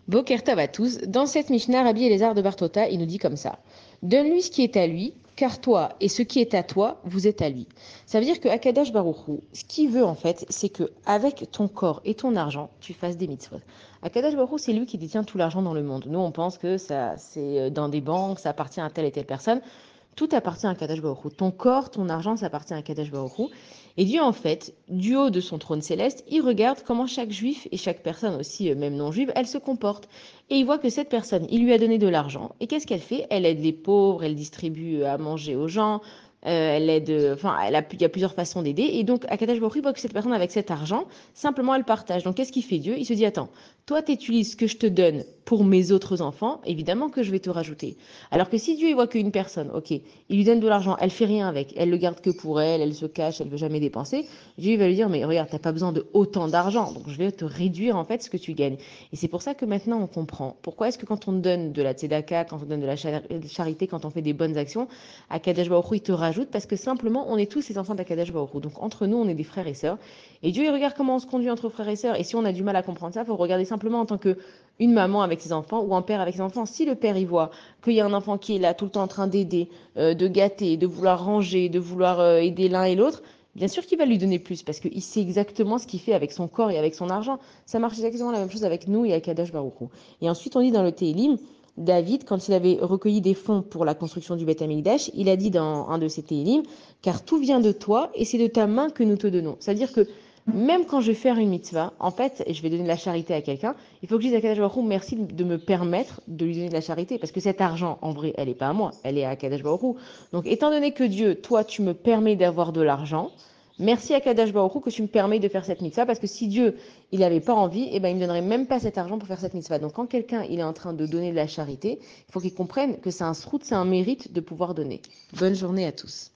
Boker Tov à tous. Dans cette Mishnah, Rabbi Eliezer de Bartota, il nous dit comme ça. Donne-lui ce qui est à lui, car toi et ce qui est à toi, vous êtes à lui. Ça veut dire que Akadosh Baruch Hu, ce qu'il veut en fait, c'est que avec ton corps et ton argent, tu fasses des mitzvot. Akadosh Baruch Hu, c'est lui qui détient tout l'argent dans le monde. Nous, on pense que ça, c'est dans des banques, ça appartient à telle et telle personne. Tout appartient à Kadosh Baruch Hu. Ton corps, ton argent, ça appartient à Kadosh Baruch Hu. Et Dieu, en fait, du haut de son trône céleste, il regarde comment chaque juif et chaque personne aussi, même non juive, elle se comporte. Et il voit que cette personne, il lui a donné de l'argent. Et qu'est-ce qu'elle fait? Elle aide les pauvres, elle distribue à manger aux gens, elle aide, enfin, il y a plusieurs façons d'aider. Et donc, Akadosh Baruch Hu voit que cette personne, avec cet argent, simplement, elle partage. Donc, qu'est-ce qu'il fait Dieu? Il se dit, attends, toi, tu utilises ce que je te donne pour mes autres enfants, évidemment que je vais te rajouter. Alors que si Dieu il voit qu'une personne, ok, il lui donne de l'argent, elle fait rien avec, elle le garde que pour elle, elle se cache, elle veut jamais dépenser, Dieu il va lui dire, mais regarde, t'as pas besoin de autant d'argent, donc je vais te réduire en fait ce que tu gagnes. Et c'est pour ça que maintenant on comprend. Pourquoi est-ce que quand on donne de la tzedaka, quand on donne de la charité, quand on fait des bonnes actions, Akadosh Baruch Hu il te rajoute parce que simplement on est tous les enfants d'Akadosh Baruch Hu. Donc entre nous on est des frères et sœurs. Et Dieu il regarde comment on se conduit entre frères et sœurs. Et si on a du mal à comprendre ça, il faut regarder simplement en tant que une maman avec ses enfants ou un père avec ses enfants. Si le père y voit qu'il y a un enfant qui est là tout le temps en train d'aider, de gâter, de vouloir ranger, de vouloir aider l'un et l'autre, bien sûr qu'il va lui donner plus parce qu'il sait exactement ce qu'il fait avec son corps et avec son argent. Ça marche exactement la même chose avec nous et avec Kadosh Baruch Hu. Et ensuite, on dit dans le Télim, David, quand il avait recueilli des fonds pour la construction du Beth Amikdash, il a dit dans un de ses Télim, car tout vient de toi et c'est de ta main que nous te donnons. C'est-à-dire que même quand je vais faire une mitzvah, en fait, et je vais donner de la charité à quelqu'un, il faut que je dise à Kadosh Baruch Hu, merci de me permettre de lui donner de la charité, parce que cet argent, en vrai, elle n'est pas à moi, elle est à Kadosh Baruch Hu. Donc, étant donné que Dieu, toi, tu me permets d'avoir de l'argent, merci à Kadosh Baruch Hu que tu me permets de faire cette mitzvah, parce que si Dieu, il n'avait pas envie, eh ben, il me donnerait même pas cet argent pour faire cette mitzvah. Donc, quand quelqu'un, il est en train de donner de la charité, il faut qu'il comprenne que c'est un srout, c'est un mérite de pouvoir donner. Bonne journée à tous.